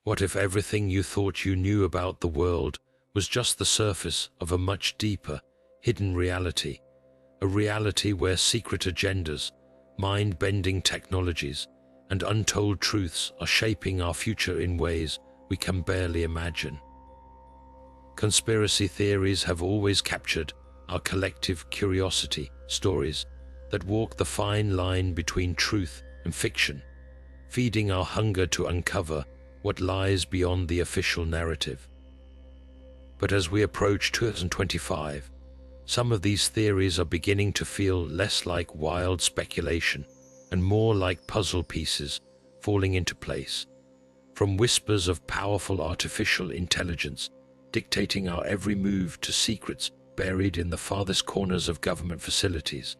What if everything you thought you knew about the world was just the surface of a much deeper, hidden reality? A reality where secret agendas, mind-bending technologies, and untold truths are shaping our future in ways we can barely imagine. Conspiracy theories have always captured our collective curiosity, stories that walk the fine line between truth and fiction, feeding our hunger to uncover what lies beyond the official narrative. But as we approach 2025, some of these theories are beginning to feel less like wild speculation and more like puzzle pieces falling into place. From whispers of powerful artificial intelligence dictating our every move to secrets buried in the farthest corners of government facilities,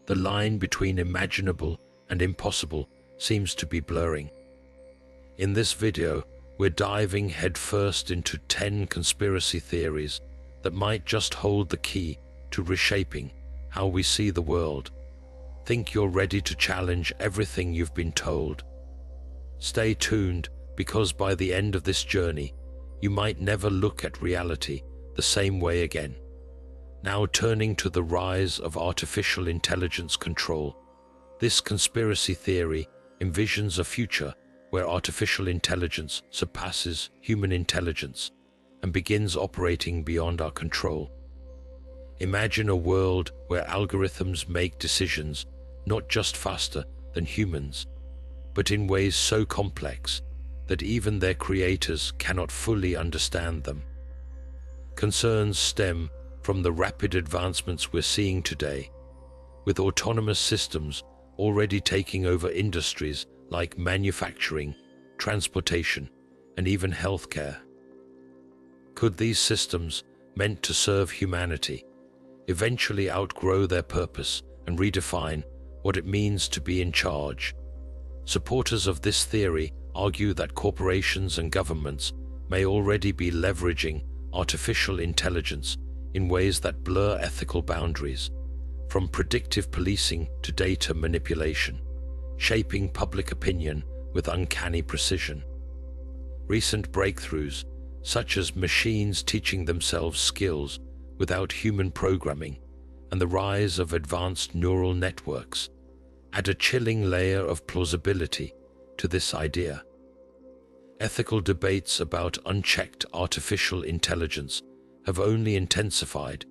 the line between imaginable and impossible seems to be blurring. In this video, we're diving headfirst into 10 conspiracy theories that might just hold the key to reshaping how we see the world. Think you're ready to challenge everything you've been told? Stay tuned, because by the end of this journey, you might never look at reality the same way again. Now turning to the rise of artificial intelligence control, this conspiracy theory envisions a future where artificial intelligence surpasses human intelligence and begins operating beyond our control. Imagine a world where algorithms make decisions not just faster than humans, but in ways so complex that even their creators cannot fully understand them. Concerns stem from the rapid advancements we're seeing today, with autonomous systems already taking over industries like manufacturing, transportation, and even healthcare. Could these systems, meant to serve humanity, eventually outgrow their purpose and redefine what it means to be in charge? Supporters of this theory argue that corporations and governments may already be leveraging artificial intelligence in ways that blur ethical boundaries, from predictive policing to data manipulation, shaping public opinion with uncanny precision. Recent breakthroughs, such as machines teaching themselves skills without human programming and the rise of advanced neural networks, add a chilling layer of plausibility to this idea. Ethical debates about unchecked artificial intelligence have only intensified,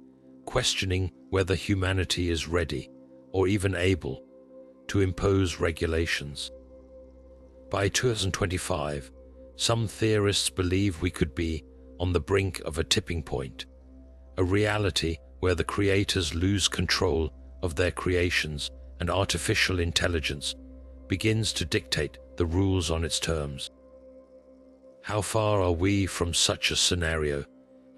questioning whether humanity is ready or even able to impose regulations. By 2025, some theorists believe we could be on the brink of a tipping point, a reality where the creators lose control of their creations and artificial intelligence begins to dictate the rules on its terms. How far are we from such a scenario?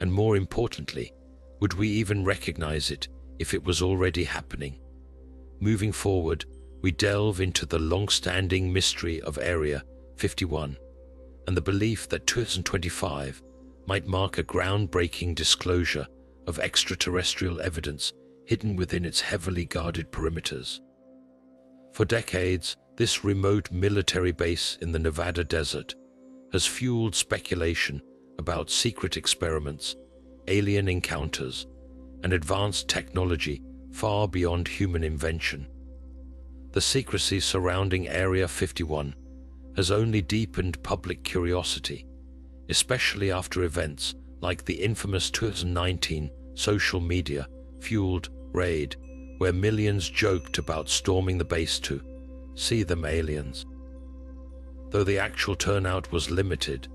And more importantly, would we even recognize it if it was already happening? Moving forward, we delve into the long-standing mystery of Area 51 and the belief that 2025 might mark a groundbreaking disclosure of extraterrestrial evidence hidden within its heavily guarded perimeters. For decades, this remote military base in the Nevada desert has fueled speculation about secret experiments, alien encounters, and advanced technology far beyond human invention. The secrecy surrounding Area 51 has only deepened public curiosity, especially after events like the infamous 2019 social media-fueled raid, where millions joked about storming the base to see them aliens. Though the actual turnout was limited,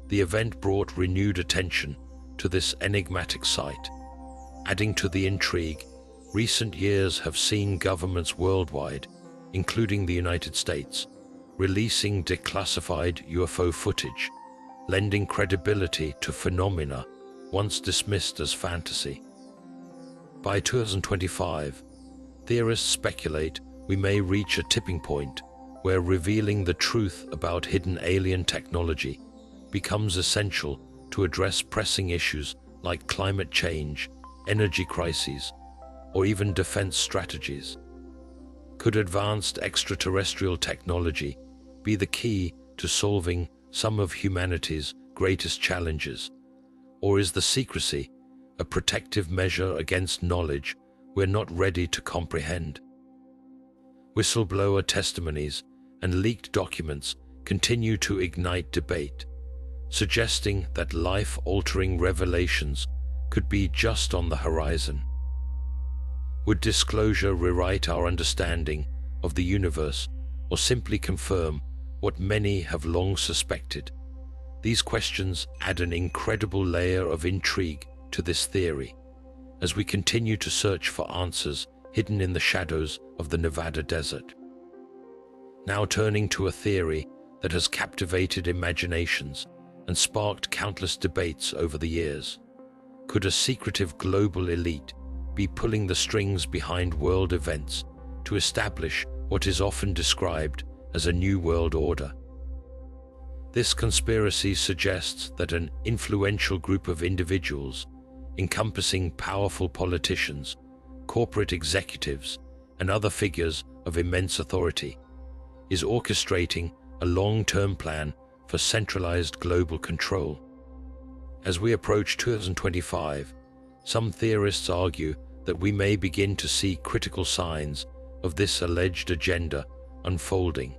the event brought renewed attention to this enigmatic site. Adding to the intrigue, recent years have seen governments worldwide, including the United States, releasing declassified UFO footage, lending credibility to phenomena once dismissed as fantasy. By 2025, theorists speculate we may reach a tipping point where revealing the truth about hidden alien technology becomes essential to address pressing issues like climate change, energy crises, or even defense strategies. Could advanced extraterrestrial technology be the key to solving some of humanity's greatest challenges? Or is the secrecy a protective measure against knowledge we're not ready to comprehend? Whistleblower testimonies and leaked documents continue to ignite debate, suggesting that life-altering revelations could be just on the horizon. Would disclosure rewrite our understanding of the universe or simply confirm what many have long suspected? These questions add an incredible layer of intrigue to this theory as we continue to search for answers hidden in the shadows of the Nevada desert. Now turning to a theory that has captivated imaginations and sparked countless debates over the years. Could a secretive global elite be pulling the strings behind world events to establish what is often described as a new world order? This conspiracy suggests that an influential group of individuals, encompassing powerful politicians, corporate executives, and other figures of immense authority, is orchestrating a long-term plan for centralized global control. As we approach 2025, some theorists argue that we may begin to see critical signs of this alleged agenda unfolding.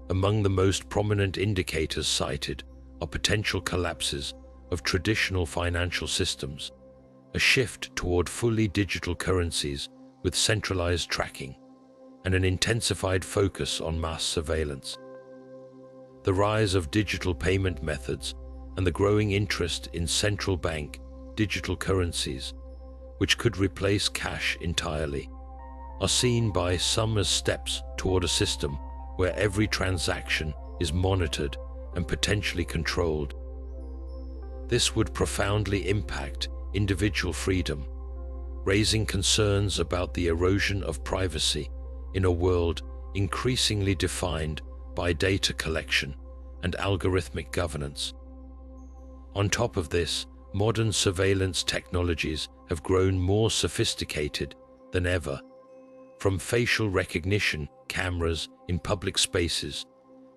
Among the most prominent indicators cited are potential collapses of traditional financial systems, a shift toward fully digital currencies with centralized tracking, and an intensified focus on mass surveillance. The rise of digital payment methods and the growing interest in central bank digital currencies, which could replace cash entirely, are seen by some as steps toward a system where every transaction is monitored and potentially controlled. This would profoundly impact individual freedom, raising concerns about the erosion of privacy in a world increasingly defined by data collection and algorithmic governance. On top of this, modern surveillance technologies have grown more sophisticated than ever, from facial recognition cameras in public spaces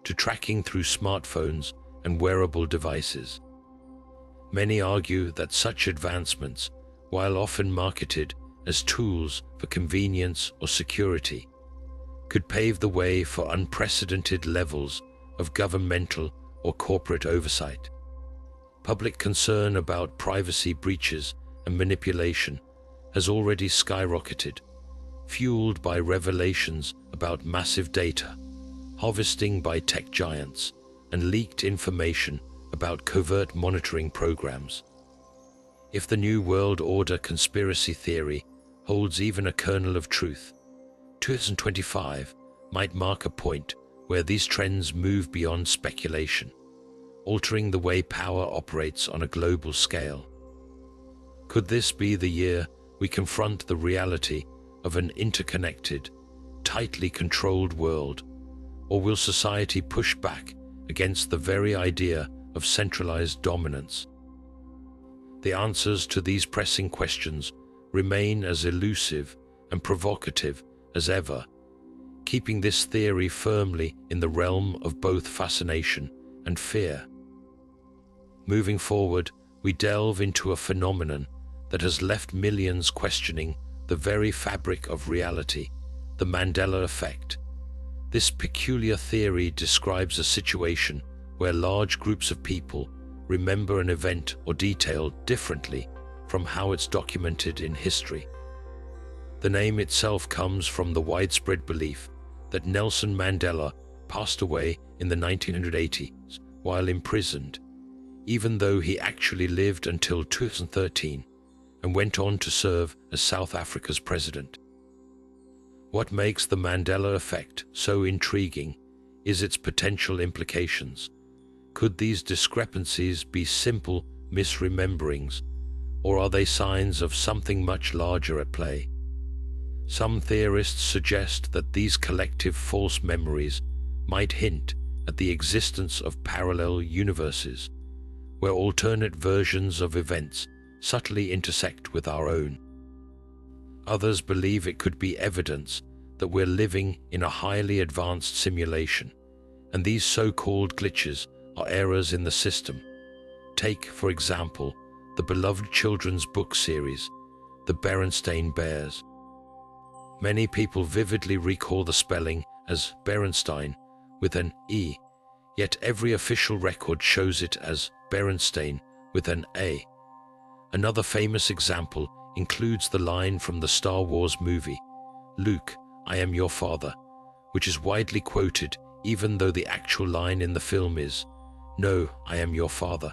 to tracking through smartphones and wearable devices. Many argue that such advancements, while often marketed as tools for convenience or security, could pave the way for unprecedented levels of governmental or corporate oversight. Public concern about privacy breaches and manipulation has already skyrocketed, fueled by revelations about massive data, harvesting by tech giants, and leaked information about covert monitoring programs. If the New World Order conspiracy theory holds even a kernel of truth, 2025 might mark a point where these trends move beyond speculation, altering the way power operates on a global scale. Could this be the year we confront the reality of an interconnected, tightly controlled world, or will society push back against the very idea of centralized dominance? The answers to these pressing questions remain as elusive and provocative as ever, keeping this theory firmly in the realm of both fascination and fear. Moving forward, we delve into a phenomenon that has left millions questioning the very fabric of reality, the Mandela Effect. This peculiar theory describes a situation where large groups of people remember an event or detail differently from how it's documented in history. The name itself comes from the widespread belief that Nelson Mandela passed away in the 1980s while imprisoned, even though he actually lived until 2013 and went on to serve as South Africa's president. What makes the Mandela Effect so intriguing is its potential implications. Could these discrepancies be simple misrememberings, or are they signs of something much larger at play? Some theorists suggest that these collective false memories might hint at the existence of parallel universes, where alternate versions of events subtly intersect with our own. Others believe it could be evidence that we're living in a highly advanced simulation, and these so-called glitches are errors in the system. Take, for example, the beloved children's book series, The Berenstain Bears. Many people vividly recall the spelling as Berenstain with an E, yet every official record shows it as Berenstain with an A. Another famous example includes the line from the Star Wars movie, "Luke, I am your father," which is widely quoted even though the actual line in the film is, "No, I am your father."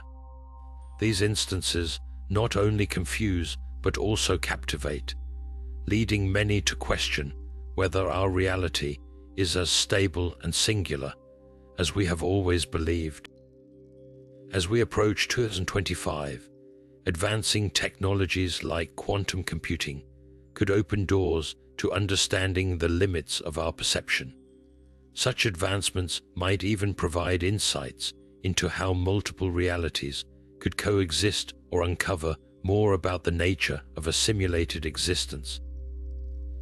These instances not only confuse but also captivate, leading many to question whether our reality is as stable and singular as we have always believed. As we approach 2025, advancing technologies like quantum computing could open doors to understanding the limits of our perception. Such advancements might even provide insights into how multiple realities could coexist or uncover more about the nature of a simulated existence.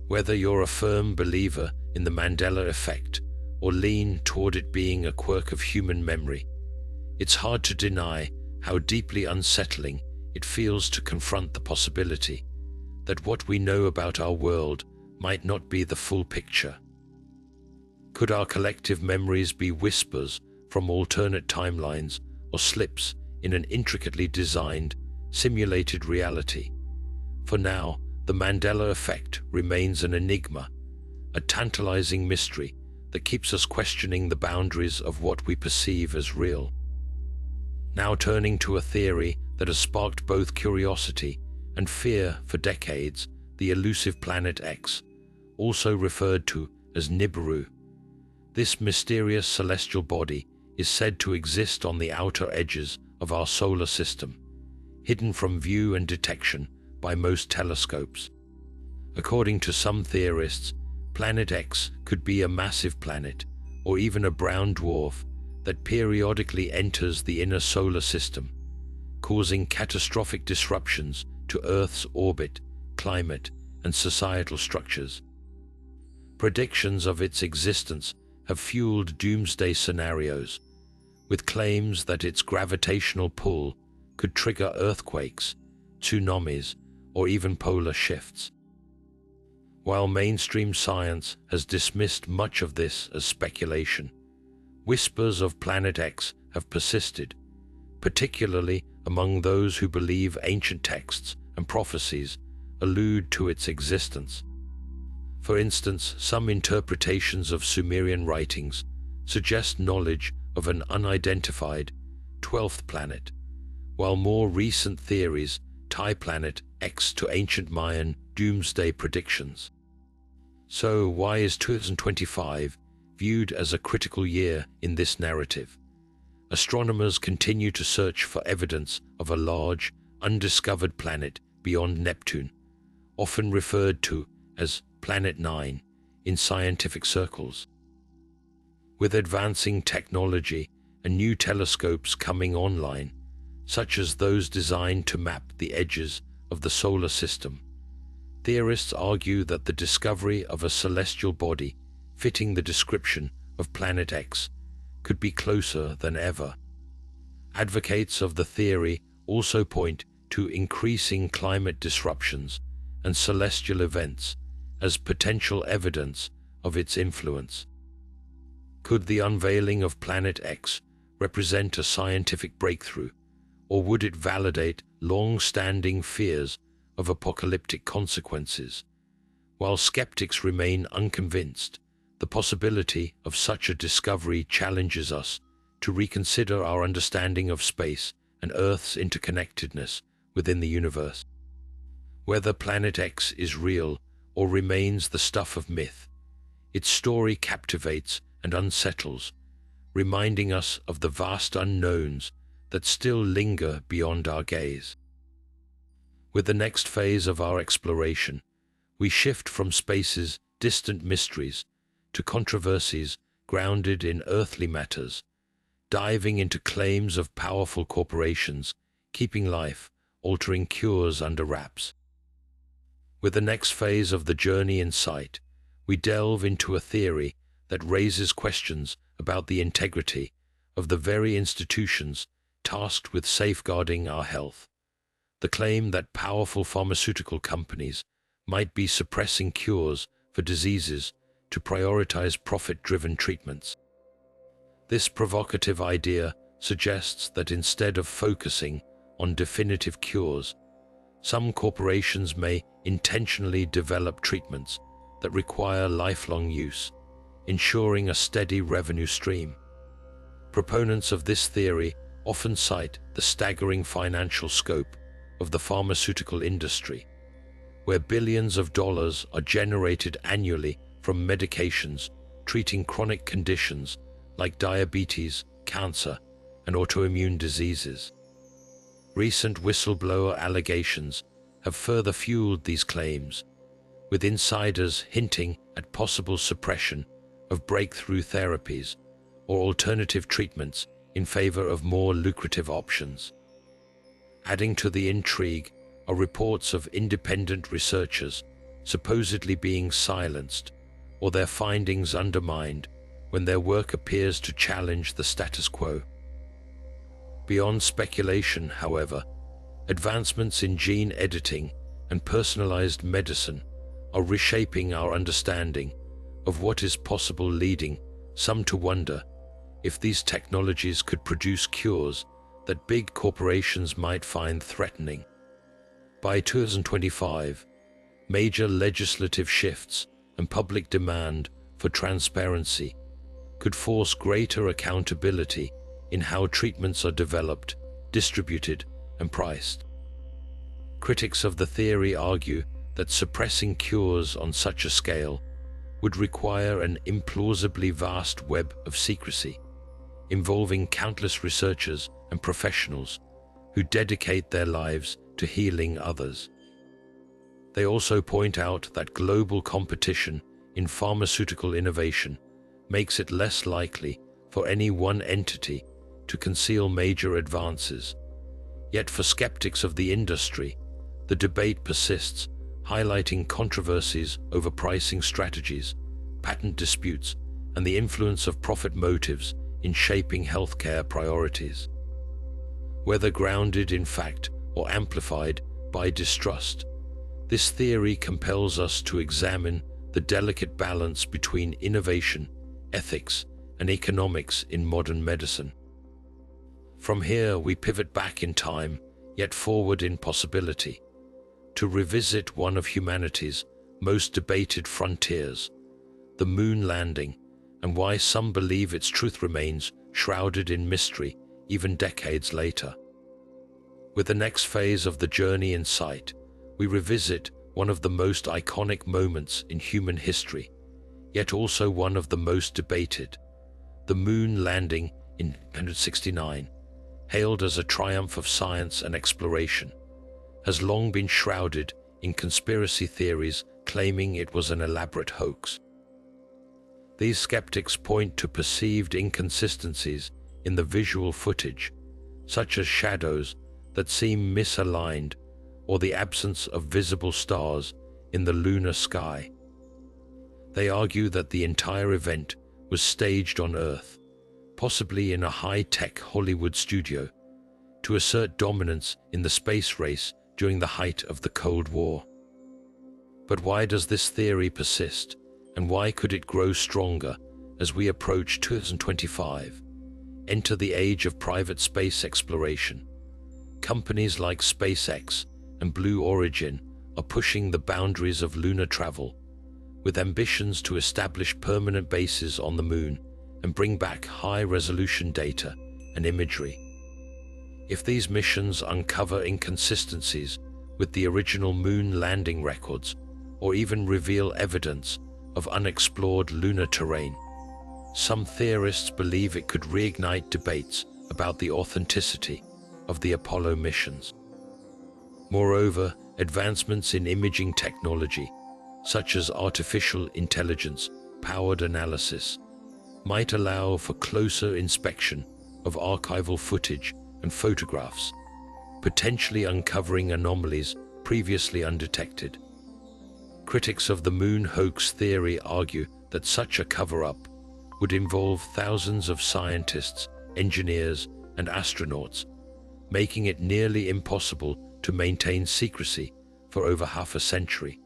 Whether you're a firm believer in the Mandela Effect or lean toward it being a quirk of human memory, it's hard to deny how deeply unsettling it feels to confront the possibility that what we know about our world might not be the full picture. Could our collective memories be whispers from alternate timelines or slips in an intricately designed, simulated reality? For now, the Mandela Effect remains an enigma, a tantalizing mystery that keeps us questioning the boundaries of what we perceive as real. Now turning to a theory that has sparked both curiosity and fear for decades, the elusive Planet X, also referred to as Nibiru. This mysterious celestial body is said to exist on the outer edges of our solar system, hidden from view and detection by most telescopes. According to some theorists, Planet X could be a massive planet or even a brown dwarf that periodically enters the inner solar system, causing catastrophic disruptions to Earth's orbit, climate, and societal structures. Predictions of its existence have fueled doomsday scenarios, with claims that its gravitational pull could trigger earthquakes, tsunamis, or even polar shifts. While mainstream science has dismissed much of this as speculation, whispers of Planet X have persisted, particularly among those who believe ancient texts and prophecies allude to its existence. For instance, some interpretations of Sumerian writings suggest knowledge of an unidentified 12th planet, while more recent theories tie Planet X to ancient Mayan doomsday predictions. So why is 2025 viewed as a critical year in this narrative? Astronomers continue to search for evidence of a large, undiscovered planet beyond Neptune, often referred to as Planet 9 in scientific circles. With advancing technology and new telescopes coming online, such as those designed to map the edges of the solar system, theorists argue that the discovery of a celestial body fitting the description of Planet X could be closer than ever. Advocates of the theory also point to increasing climate disruptions and celestial events as potential evidence of its influence. Could the unveiling of Planet X represent a scientific breakthrough, or would it validate long-standing fears of apocalyptic consequences? While skeptics remain unconvinced, the possibility of such a discovery challenges us to reconsider our understanding of space and Earth's interconnectedness within the universe. Whether Planet X is real or remains the stuff of myth, its story captivates and unsettles, reminding us of the vast unknowns that still linger beyond our gaze. With the next phase of our exploration, we shift from space's distant mysteries to controversies grounded in earthly matters, diving into claims of powerful corporations keeping life-altering cures under wraps. With the next phase of the journey in sight, we delve into a theory that raises questions about the integrity of the very institutions tasked with safeguarding our health. The claim that powerful pharmaceutical companies might be suppressing cures for diseases to prioritize profit-driven treatments. This provocative idea suggests that instead of focusing on definitive cures, some corporations may intentionally develop treatments that require lifelong use, ensuring a steady revenue stream. Proponents of this theory often cite the staggering financial scope of the pharmaceutical industry, where billions of dollars are generated annually from medications treating chronic conditions like diabetes, cancer, and autoimmune diseases. Recent whistleblower allegations have further fueled these claims, with insiders hinting at possible suppression of breakthrough therapies or alternative treatments in favor of more lucrative options. Adding to the intrigue are reports of independent researchers supposedly being silenced or their findings undermined when their work appears to challenge the status quo. Beyond speculation, however, advancements in gene editing and personalized medicine are reshaping our understanding of what is possible, leading some to wonder if these technologies could produce cures that big corporations might find threatening. By 2025, major legislative shifts and public demand for transparency could force greater accountability in how treatments are developed, distributed, and priced. Critics of the theory argue that suppressing cures on such a scale would require an implausibly vast web of secrecy, involving countless researchers and professionals who dedicate their lives to healing others. They also point out that global competition in pharmaceutical innovation makes it less likely for any one entity to conceal major advances. Yet for skeptics of the industry, the debate persists, highlighting controversies over pricing strategies, patent disputes, and the influence of profit motives in shaping healthcare priorities. Whether grounded in fact or amplified by distrust, this theory compels us to examine the delicate balance between innovation, ethics, and economics in modern medicine. From here, we pivot back in time, yet forward in possibility, to revisit one of humanity's most debated frontiers, the moon landing, and why some believe its truth remains shrouded in mystery even decades later. With the next phase of the journey in sight, we revisit one of the most iconic moments in human history, yet also one of the most debated. The moon landing in 1969, hailed as a triumph of science and exploration, has long been shrouded in conspiracy theories claiming it was an elaborate hoax. These skeptics point to perceived inconsistencies in the visual footage, such as shadows that seem misaligned or the absence of visible stars in the lunar sky. They argue that the entire event was staged on Earth, possibly in a high-tech Hollywood studio, to assert dominance in the space race during the height of the Cold War. But why does this theory persist, and why could it grow stronger as we approach 2025, enter the age of private space exploration? Companies like SpaceX and Blue Origin are pushing the boundaries of lunar travel, with ambitions to establish permanent bases on the moon and bring back high-resolution data and imagery. If these missions uncover inconsistencies with the original moon landing records, or even reveal evidence of unexplored lunar terrain, some theorists believe it could reignite debates about the authenticity of the Apollo missions. Moreover, advancements in imaging technology, such as artificial intelligence-powered analysis, might allow for closer inspection of archival footage and photographs, potentially uncovering anomalies previously undetected. Critics of the moon hoax theory argue that such a cover-up would involve thousands of scientists engineers, and astronauts, making it nearly impossible to maintain secrecy for over half a century.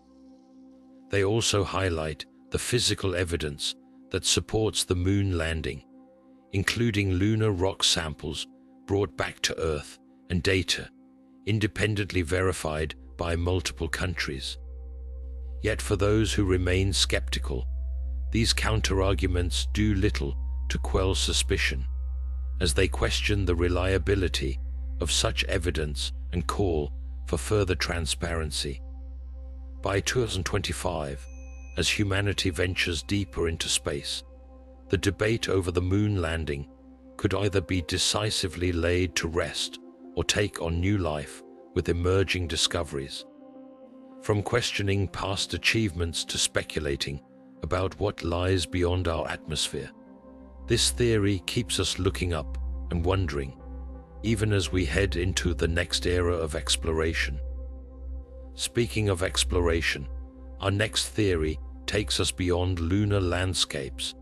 They also highlight the physical evidence that supports the moon landing, including lunar rock samples brought back to Earth and data independently verified by multiple countries. Yet for those who remain skeptical, these counterarguments do little to quell suspicion, as they question the reliability of such evidence and call for further transparency. By 2025, as humanity ventures deeper into space, the debate over the moon landing could either be decisively laid to rest or take on new life with emerging discoveries. From questioning past achievements to speculating about what lies beyond our atmosphere, this theory keeps us looking up and wondering, even as we head into the next era of exploration. Speaking of exploration, our next theory takes us beyond lunar landscapes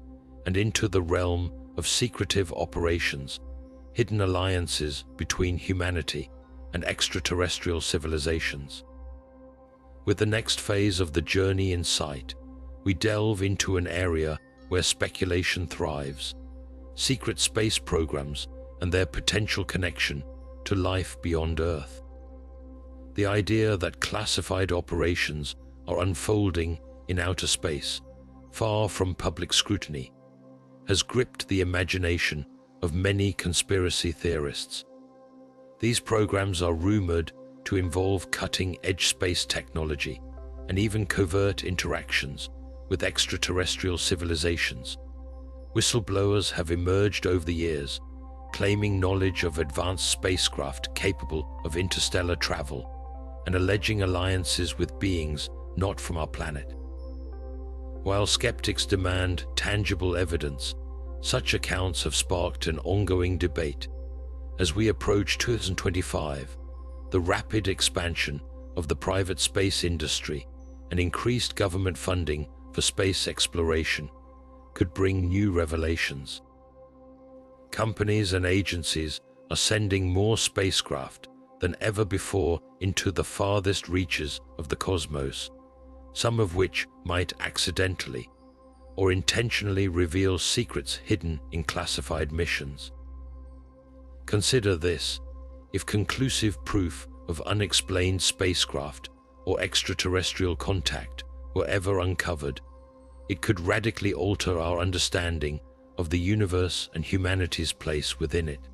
and into the realm of secretive operations, hidden alliances between humanity and extraterrestrial civilizations. With the next phase of the journey in sight, we delve into an area where speculation thrives: secret space programs and their potential connection to life beyond Earth. The idea that classified operations are unfolding in outer space, far from public scrutiny, has gripped the imagination of many conspiracy theorists. These programs are rumored to involve cutting-edge space technology and even covert interactions with extraterrestrial civilizations. Whistleblowers have emerged over the years, claiming knowledge of advanced spacecraft capable of interstellar travel and alleging alliances with beings not from our planet. While skeptics demand tangible evidence, such accounts have sparked an ongoing debate. As we approach 2025, the rapid expansion of the private space industry and increased government funding for space exploration could bring new revelations. Companies and agencies are sending more spacecraft than ever before into the farthest reaches of the cosmos, some of which might accidentally or intentionally reveal secrets hidden in classified missions. Consider this: if conclusive proof of unexplained spacecraft or extraterrestrial contact were ever uncovered, it could radically alter our understanding of the universe and humanity's place within it.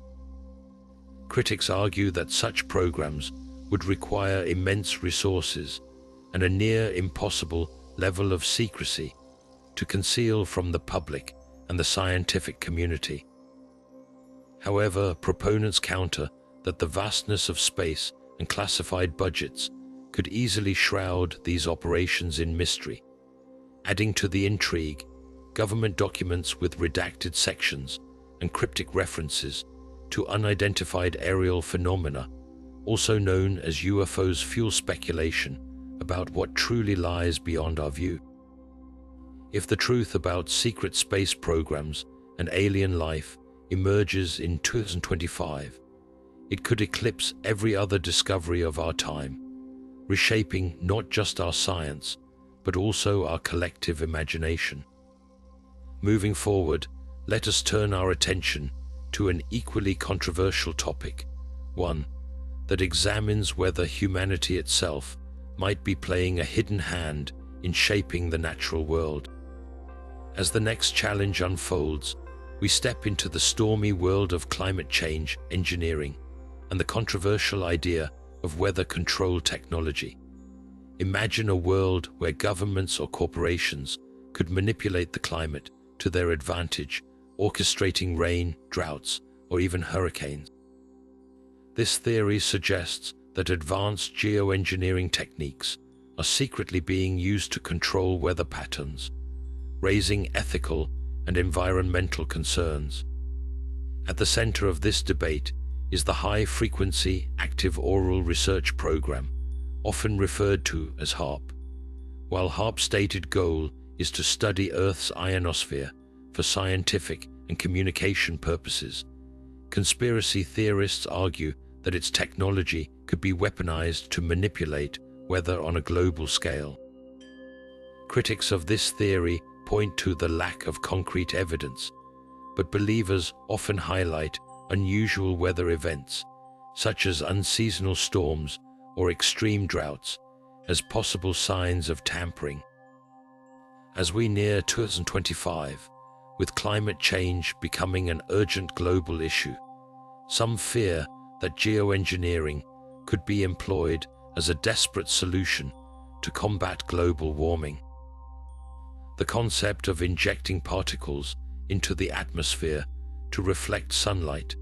Critics argue that such programs would require immense resources and a near impossible level of secrecy to conceal from the public and the scientific community. However, proponents counter that the vastness of space and classified budgets could easily shroud these operations in mystery. Adding to the intrigue, government documents with redacted sections and cryptic references to unidentified aerial phenomena, also known as UFOs, fuel speculation about what truly lies beyond our view. If the truth about secret space programs and alien life emerges in 2025, it could eclipse every other discovery of our time, reshaping not just our science, but also our collective imagination. Moving forward, let us turn our attention to an equally controversial topic, one that examines whether humanity itself might be playing a hidden hand in shaping the natural world. As the next challenge unfolds, we step into the stormy world of climate change engineering and the controversial idea of weather control technology. Imagine a world where governments or corporations could manipulate the climate to their advantage, orchestrating rain, droughts, or even hurricanes. This theory suggests that advanced geoengineering techniques are secretly being used to control weather patterns, raising ethical and environmental concerns. At the center of this debate is the High-Frequency Active Auroral Research Program, often referred to as HAARP. While HAARP's stated goal is to study Earth's ionosphere for scientific and communication purposes, Conspiracy theorists argue that its technology could be weaponized to manipulate weather on a global scale. Critics of this theory point to the lack of concrete evidence, but believers often highlight unusual weather events, such as unseasonal storms or extreme droughts, as possible signs of tampering. As we near 2025, with climate change becoming an urgent global issue, some fear that geoengineering could be employed as a desperate solution to combat global warming. The concept of injecting particles into the atmosphere to reflect sunlight,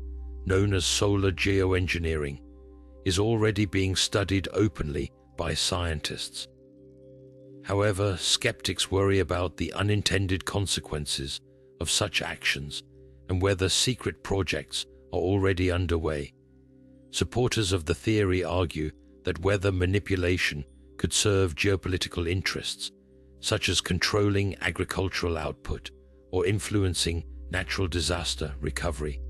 known as solar geoengineering, is already being studied openly by scientists. However, skeptics worry about the unintended consequences of such actions and whether secret projects are already underway. Supporters of the theory argue that weather manipulation could serve geopolitical interests, such as controlling agricultural output or influencing natural disaster recovery.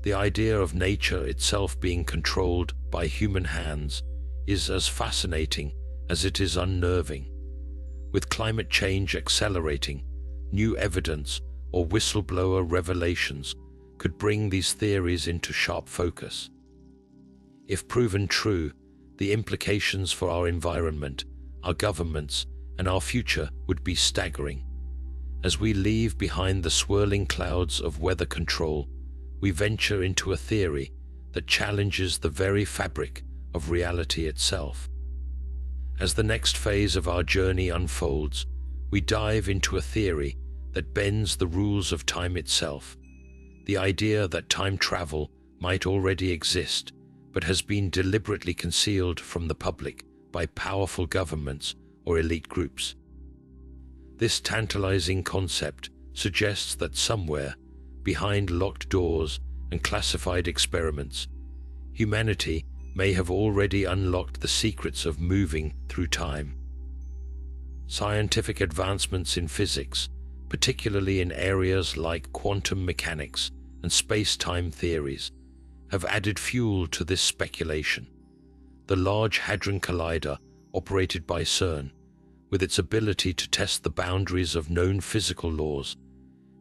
The idea of nature itself being controlled by human hands is as fascinating as it is unnerving. With climate change accelerating, new evidence or whistleblower revelations could bring these theories into sharp focus. If proven true, the implications for our environment, our governments, and our future would be staggering. As we leave behind the swirling clouds of weather control, we venture into a theory that challenges the very fabric of reality itself. As the next phase of our journey unfolds, we dive into a theory that bends the rules of time itself. The idea that time travel might already exist, but has been deliberately concealed from the public by powerful governments or elite groups. This tantalizing concept suggests that somewhere, behind locked doors and classified experiments, humanity may have already unlocked the secrets of moving through time. Scientific advancements in physics, particularly in areas like quantum mechanics and space-time theories, have added fuel to this speculation. The Large Hadron Collider, operated by CERN, with its ability to test the boundaries of known physical laws,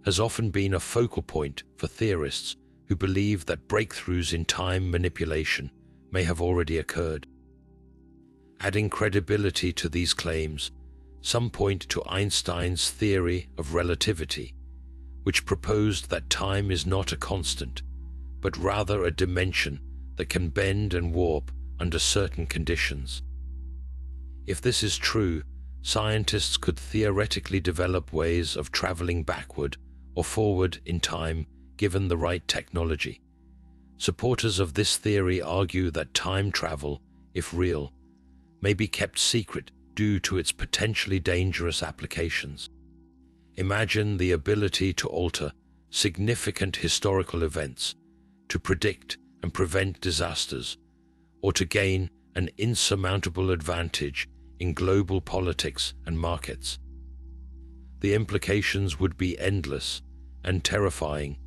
has often been a focal point for theorists who believe that breakthroughs in time manipulation may have already occurred. Adding credibility to these claims, some point to Einstein's theory of relativity, which proposed that time is not a constant, but rather a dimension that can bend and warp under certain conditions. If this is true, scientists could theoretically develop ways of traveling backward or forward in time given the right technology. Supporters of this theory argue that time travel, if real, may be kept secret due to its potentially dangerous applications. Imagine the ability to alter significant historical events, to predict and prevent disasters, or to gain an insurmountable advantage in global politics and markets. The implications would be endless and terrifying.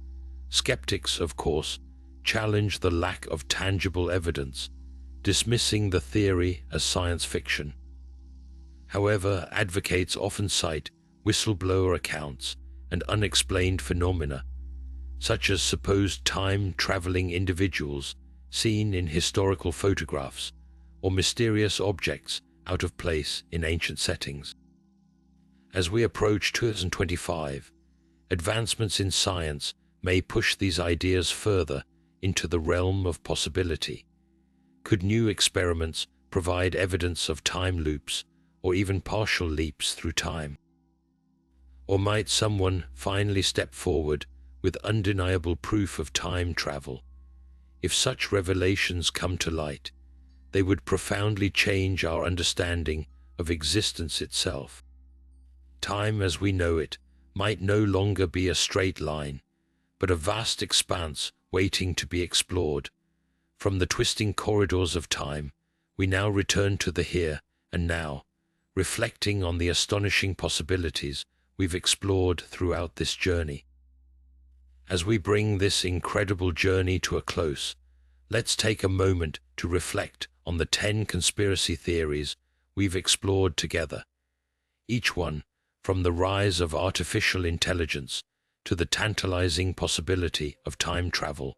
Skeptics, of course, challenge the lack of tangible evidence, dismissing the theory as science fiction. However, advocates often cite whistleblower accounts and unexplained phenomena, such as supposed time-traveling individuals seen in historical photographs or mysterious objects out of place in ancient settings. As we approach 2025, advancements in science may push these ideas further into the realm of possibility. Could new experiments provide evidence of time loops or even partial leaps through time? Or might someone finally step forward with undeniable proof of time travel? If such revelations come to light, they would profoundly change our understanding of existence itself. Time as we know it might no longer be a straight line, but a vast expanse waiting to be explored. From the twisting corridors of time, we now return to the here and now, reflecting on the astonishing possibilities we've explored throughout this journey. As we bring this incredible journey to a close, let's take a moment to reflect on the 10 conspiracy theories we've explored together. Each one, from the rise of artificial intelligence to the tantalizing possibility of time travel,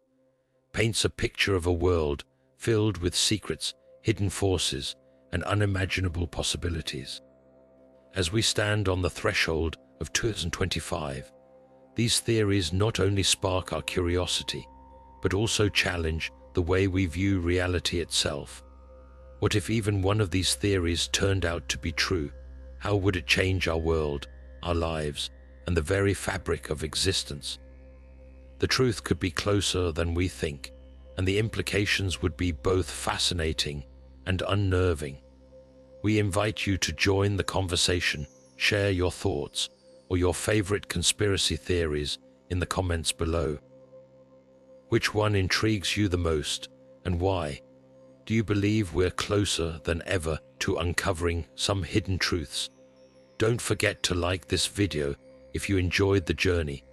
paints a picture of a world filled with secrets, hidden forces, and unimaginable possibilities. As we stand on the threshold of 2025, these theories not only spark our curiosity, but also challenge the way we view reality itself. What if even one of these theories turned out to be true? How would it change our world, our lives, and the very fabric of existence? The truth could be closer than we think, and the implications would be both fascinating and unnerving. We invite you to join the conversation, share your thoughts, or your favorite conspiracy theories in the comments below. Which one intrigues you the most, and why? Do you believe we're closer than ever to uncovering some hidden truths? Don't forget to like this video if you enjoyed the journey.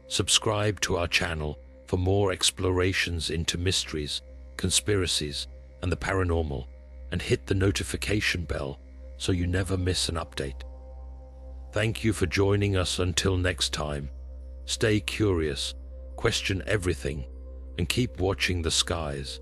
Subscribe to our channel for more explorations into mysteries, conspiracies, and the paranormal, and hit the notification bell so you never miss an update. Thank you for joining us. Until next time, stay curious, question everything, and keep watching the skies.